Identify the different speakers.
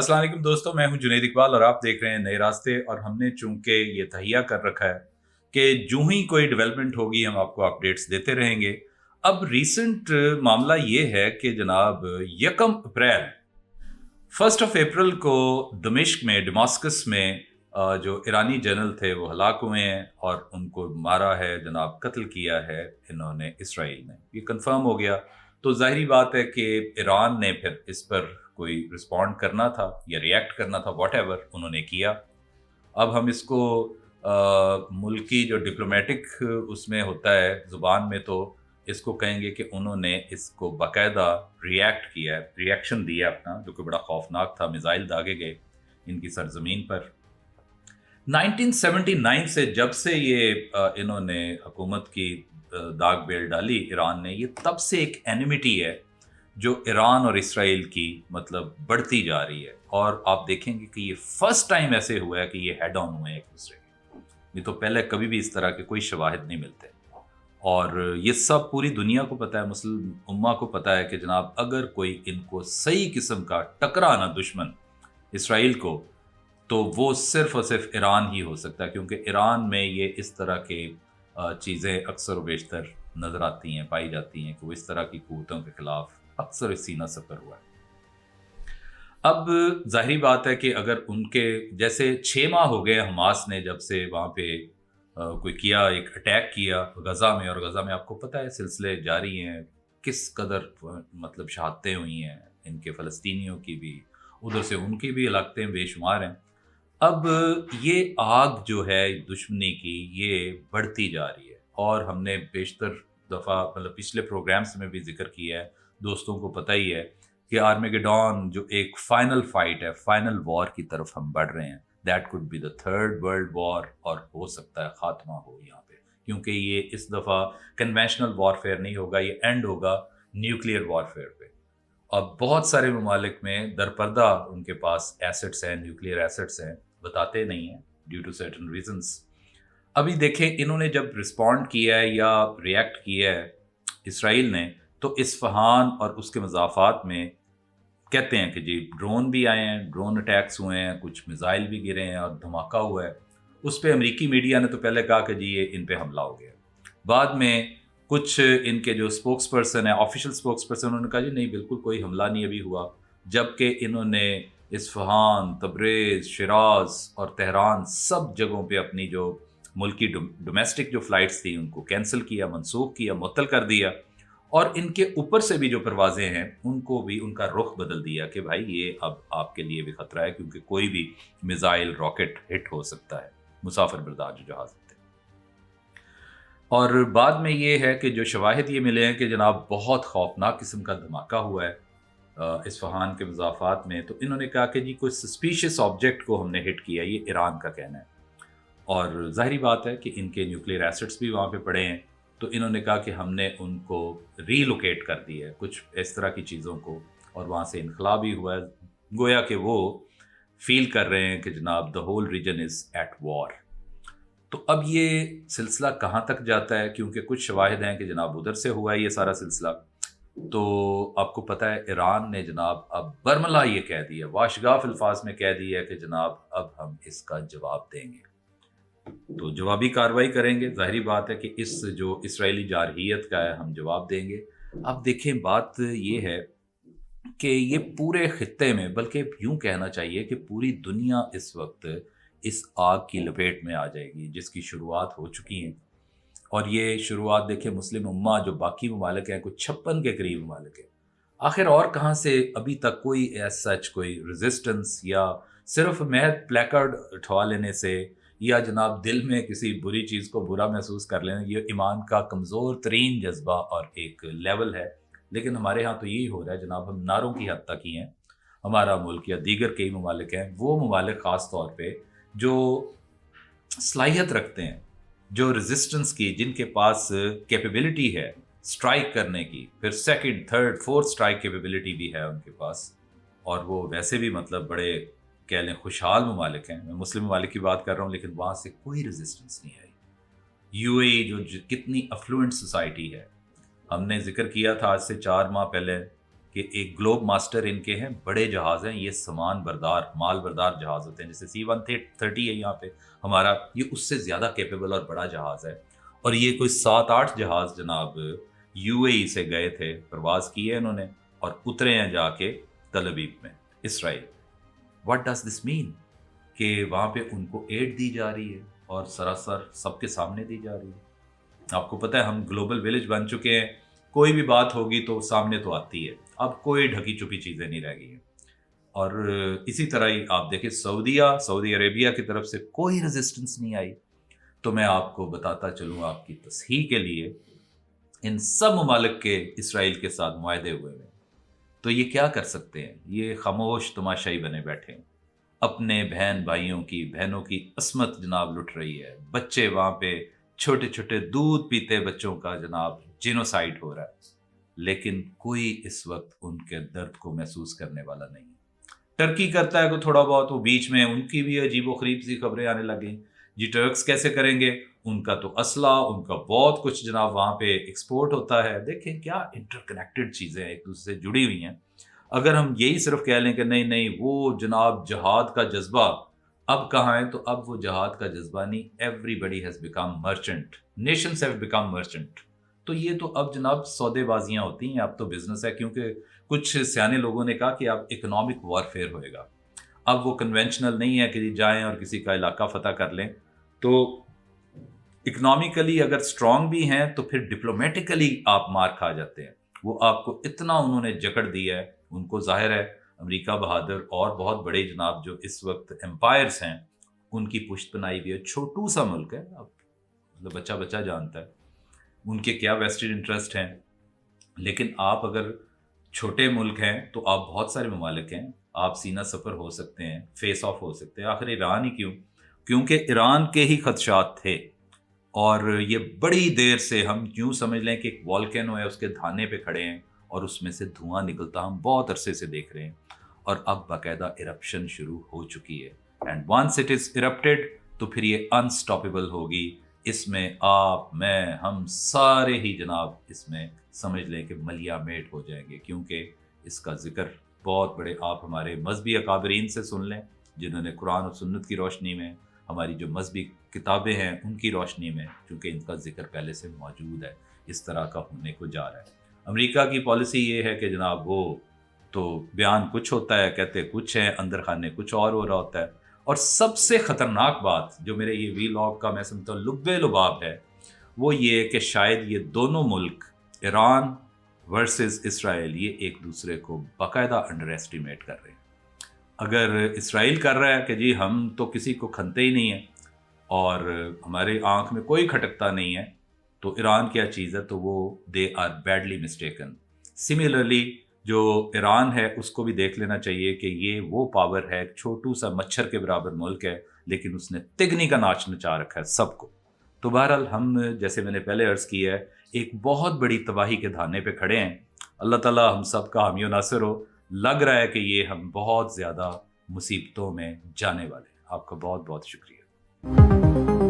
Speaker 1: अस्सलाम वालेकुम दोस्तों, मैं हूं जुनैद इकबाल और आप देख रहे हैं नए रास्ते। और हमने चूंकि ये तहिया कर रखा है कि जूं ही कोई डेवलपमेंट होगी हम आपको अपडेट्स देते रहेंगे। अब रीसेंट मामला ये है कि जनाब 1 अप्रैल 1 अप्रैल को दमिश्क में दमास्कस में जो ईरानी जनरल थे वो हलाक हुए हैं और उनको मारा है जनाब, कत्ल किया है इन्होंने, इसराइल ने। ये कंफर्म हो गया तो जाहिर बात है कि ईरान ने फिर इस पर कोई रिस्पॉन्ड करना था या रिएक्ट करना था, वॉट एवर उन्होंने किया। अब हम इसको मुल्की जो डिप्लोमेटिक उसमें होता है ज़ुबान में, तो इसको कहेंगे कि उन्होंने इसको बाकायदा रिएक्ट किया है, रिएक्शन दिया अपना, जो कि बड़ा खौफनाक था। मिसाइल दागे गए इनकी सरजमीन पर। 1979 से जब से ये इन्होंने हुकूमत की दाग बेल डाली ईरान ने, ये तब से एक एनिमिटी है जो ईरान और इसराइल की मतलब बढ़ती जा रही है। और आप देखेंगे कि ये फर्स्ट टाइम ऐसे हुआ है कि ये हेड ऑन हुए हैं एक दूसरे के। नहीं तो पहले कभी भी इस तरह के कोई शवाहिद नहीं मिलते। और ये सब पूरी दुनिया को पता है, मुस्लिम उम्मा को पता है कि जनाब अगर कोई इनको सही किस्म का टकरा ना दुश्मन इसराइल को, तो वो सिर्फ और सिर्फ ईरान ही हो सकता है। क्योंकि ईरान में ये इस तरह के चीज़ें अक्सर व बेशतर नज़र आती हैं, पाई जाती हैं कि वो इस तरह की क़ुव्वतों के ख़िलाफ़ अक्सर सीना सफ़र हुआ है। अब ज़ाहिरी बात है कि अगर उनके जैसे 6 माह हो गए हमास ने जब से वहाँ पे कोई किया, एक अटैक किया गज़ा में, और गज़ा में आपको पता है सिलसिले जारी हैं, किस कदर मतलब शहादतें हुई हैं इनके फ़लस्तीनियों की भी, उधर से उनकी भी हलाकतें बेशुमार हैं। अब ये आग जो है दुश्मनी की, ये बढ़ती जा रही है। और हमने बेशतर दफ़ा मतलब पिछले प्रोग्राम्स में भी जिक्र किया है, दोस्तों को पता ही है कि आर्मेगेडॉन जो एक फाइनल फाइट है, फाइनल वॉर की तरफ हम बढ़ रहे हैं। That could be the third world war, और हो सकता है ख़ात्मा हो यहाँ पे, क्योंकि ये इस दफ़ा कन्वेंशनल वॉरफेयर नहीं होगा, ये एंड होगा न्यूक्लियर वॉरफेयर पे। और बहुत सारे ममालिक में दरपर्दा उनके पास एसेट्स हैं, न्यूक्लियर एसेट्स हैं, बताते नहीं हैं ड्यू टू सर्टन रीजंस। अभी देखें इन्होंने जब रिस्पॉन्ड किया है या रिएक्ट किया है इसराइल ने, तो इस्फहान और उसके मज़ाफ़ात में कहते हैं कि जी ड्रोन भी आए हैं, ड्रोन अटैक्स हुए हैं, कुछ मिसाइल भी गिरे हैं और धमाका हुआ है। उस पर अमरीकी मीडिया ने तो पहले कहा कि जी ये इन पे हमला हो गया। बाद में कुछ इनके जो स्पोक्स पर्सन है, ऑफिशियल स्पोक्स पर्सन, उन्होंने कहा जी नहीं, बिल्कुल कोई हमला नहीं अभी हुआ। जबकि इन्होंने इस्फहान, तब्रेज़, शिराज और तेहरान सब जगहों पे अपनी जो मुल्की डोमेस्टिक जो फ़्लाइट्स थी उनको कैंसिल किया, मनसूख किया, मुअत्तल कर दिया। और इनके ऊपर से भी जो परवाज़ें हैं उनको भी उनका रुख बदल दिया कि भाई ये अब आपके लिए भी ख़तरा है, क्योंकि कोई भी मिसाइल, रॉकेट हिट हो सकता है, मुसाफिर बरदार जो जहाज़ थे। और बाद में ये है कि जो शवाहिद ये मिले हैं कि जनाब बहुत खौफनाक किस्म का धमाका हुआ है इस्फहान के मज़ाफ़ात में। तो इन्होंने कहा कि जी कोई सस्पिशियस ऑब्जेक्ट को हमने हिट किया, ये ईरान का कहना है। और ज़ाहिरी बात है कि इनके न्यूक्लियर एसेट्स भी वहाँ पे पड़े हैं, तो इन्होंने कहा कि हमने उनको रीलोकेट कर दिया है, कुछ इस तरह की चीज़ों को, और वहाँ से इनखला भी हुआ है। गोया कि वो फील कर रहे हैं कि जनाब the whole region is at war. तो अब ये सिलसिला कहाँ तक जाता है, क्योंकि कुछ शवाहिद हैं कि जनाब उधर से हुआ है ये सारा सिलसिला। तो आपको पता है ईरान ने जनाब अब बरमला ये कह दिया, वाशगाफ अल्फाज में कह दिया कि जनाब अब हम इसका जवाब देंगे, तो जवाबी कार्रवाई करेंगे। ज़ाहिरी बात है कि इस जो इसराइली जारहियत का है हम जवाब देंगे। अब देखें बात ये है कि ये पूरे खित्ते में, बल्कि यूँ कहना चाहिए कि पूरी दुनिया इस वक्त इस आग की लपेट में आ जाएगी जिसकी शुरुआत हो चुकी है। और ये शुरुआत देखें मुस्लिम उम्मा जो बाकी ममालिक हैं, कुछ 56 के करीब ममालिक हैं, आखिर और कहाँ से अभी तक कोई एज सच कोई रेजिस्टेंस, या सिर्फ महज प्लेकार्ड उठवा लेने से, या जनाब दिल में किसी बुरी चीज़ को बुरा महसूस कर लेना, ये ईमान का कमज़ोर तरीन जज्बा और एक लेवल है। लेकिन हमारे यहाँ तो यही हो रहा है जनाब, हम नारों की हद तक ही हैं। हमारा मुल्क या दीगर कई ममालिक हैं, वो ममालिक ख़ास तौर पे जो सलाहियत रखते हैं, जो रेजिस्टेंस की, जिनके पास कैपेबिलिटी है स्ट्राइक करने की, फिर second, third, fourth strike capability भी है उनके पास, और वो वैसे भी मतलब बड़े कह लें खुशहाल ममालिक हैं। मैं मुस्लिम ममालिक की बात कर रहा हूँ, लेकिन वहाँ से कोई रेजिस्टेंस नहीं आई। यूएई जो कितनी अफ्लुएंट सोसाइटी है, हमने जिक्र किया था आज से 4 माह पहले کہ ایک گلوب ماسٹر ان کے ہیں، بڑے جہاز ہیں، یہ سامان بردار مال بردار جہاز ہوتے ہیں، جیسے C-130 ہے یہاں پہ ہمارا، یہ اس سے زیادہ کیپیبل اور بڑا جہاز ہے. اور یہ کوئی 7-8 جہاز جناب UAE سے گئے تھے، پرواز کی ہے انہوں نے، اور اترے ہیں جا کے تل ابیب میں اسرائیل. واٹ ڈز دس مین؟ کہ وہاں پہ ان کو ایڈ دی جا رہی ہے اور سراسر سب کے سامنے دی جا رہی ہے. آپ کو پتہ ہے ہم گلوبل ولیج بن چکے ہیں، کوئی بھی بات ہوگی تو سامنے تو آتی ہے، اب کوئی ڈھکی چھپی چیزیں نہیں رہ گئی ہیں. اور اسی طرح ہی آپ دیکھیں سعودی عربیہ کی طرف سے کوئی ریزسٹنس نہیں آئی. تو میں آپ کو بتاتا چلوں آپ کی تصحیح کے لیے، ان سب ممالک کے اسرائیل کے ساتھ معاہدے ہوئے ہیں، تو یہ کیا کر سکتے ہیں؟ یہ خاموش تماشائی بنے بیٹھے ہیں. اپنے بہنوں کی عصمت جناب لٹ رہی ہے، بچے وہاں پہ چھوٹے چھوٹے دودھ پیتے بچوں کا جناب جینوسائیڈ ہو رہا ہے، لیکن کوئی اس وقت ان کے درد کو محسوس کرنے والا نہیں. ٹرکی کرتا ہے کوئی تھوڑا بہت، وہ بیچ میں ان کی بھی عجیب و غریب سی خبریں آنے لگیں. جی ٹرکس کیسے کریں گے؟ ان کا تو اسلحہ، ان کا بہت کچھ جناب وہاں پہ ایکسپورٹ ہوتا ہے. دیکھیں کیا انٹر کنیکٹڈ چیزیں ایک دوسرے سے جڑی ہوئی ہیں. اگر ہم یہی صرف کہہ لیں کہ نہیں وہ جناب جہاد کا جذبہ اب کہاں ہے، تو اب وہ جہاد کا جذبہ نہیں، everybody has become merchant, nations have become merchant. تو یہ تو اب جناب سودے بازیاں ہوتی ہیں، اب تو بزنس ہے. کیونکہ کچھ سیانے لوگوں نے کہا کہ اب اکنامک وارفیئر ہوئے گا. اب وہ کنونشنل نہیں ہے کہ جائیں اور کسی کا علاقہ فتح کر لیں. تو اکنامیکلی اگر اسٹرانگ بھی ہیں تو پھر ڈپلومیٹیکلی آپ مار کھا جاتے ہیں. وہ آپ کو اتنا انہوں نے جکڑ دیا ہے، ان کو ظاہر ہے امریکہ بہادر اور بہت بڑے جناب جو اس وقت امپائرس ہیں ان کی پشت بنائی ہوئی ہے. چھوٹو سا ملک ہے، اب مطلب بچہ جانتا ہے ان کے کیا ویسٹڈ انٹرسٹ ہیں. لیکن آپ اگر چھوٹے ملک ہیں تو آپ بہت سارے ممالک ہیں، آپ سینہ سفر ہو سکتے ہیں، فیس آف ہو سکتے ہیں. آخر ایران ہی کیوں؟ کیونکہ ایران کے ہی خدشات تھے، اور یہ بڑی دیر سے ہم یوں سمجھ لیں کہ ایک والکینو ہے، اس کے دھانے پہ کھڑے ہیں اور اس میں سے دھواں نکلتا ہم بہت عرصے سے دیکھ رہے ہیں. اور اب باقاعدہ ایرپشن شروع ہو چکی ہے، اینڈ وانس اٹ از ایرپٹیڈ تو پھر یہ انسٹاپیبل ہوگی. اس میں آپ، میں، ہم سارے ہی جناب اس میں سمجھ لیں کہ ملیا میٹ ہو جائیں گے. کیونکہ اس کا ذکر بہت بڑے آپ ہمارے مذہبی اکابرین سے سن لیں، جنہوں نے قرآن و سنت کی روشنی میں، ہماری جو مذہبی کتابیں ہیں ان کی روشنی میں، کیونکہ ان کا ذکر پہلے سے موجود ہے، اس طرح کا ہونے کو جا رہا ہے. امریکہ کی پالیسی یہ ہے کہ جناب وہ تو بیان کچھ ہوتا ہے، کہتے کچھ ہیں، اندر خانے کچھ اور ہو رہا ہوتا ہے. اور سب سے خطرناک بات جو میرے یہ وی لاگ کا میں سمجھتا ہوں لب لباب ہے، وہ یہ کہ شاید یہ دونوں ملک ایران ورسز اسرائیل یہ ایک دوسرے کو باقاعدہ انڈر ایسٹیمیٹ کر رہے ہیں. اگر اسرائیل کر رہا ہے کہ جی ہم تو کسی کو کھنتے ہی نہیں ہیں اور ہمارے آنکھ میں کوئی کھٹکتا نہیں ہے، تو ایران کیا چیز ہے، تو وہ they are badly mistaken. Similarly جو ایران ہے اس کو بھی دیکھ لینا چاہیے کہ یہ وہ پاور ہے، ایک چھوٹو سا مچھر کے برابر ملک ہے، لیکن اس نے تگنی کا ناچ نچا رکھا ہے سب کو. تو بہرحال ہم جیسے میں نے پہلے عرض کیا ہے ایک بہت بڑی تباہی کے دھانے پہ کھڑے ہیں. اللہ تعالیٰ ہم سب کا حامی و ناصر ہو. لگ رہا ہے کہ یہ ہم بہت زیادہ مصیبتوں میں جانے والے ہیں. آپ کا بہت بہت شکریہ.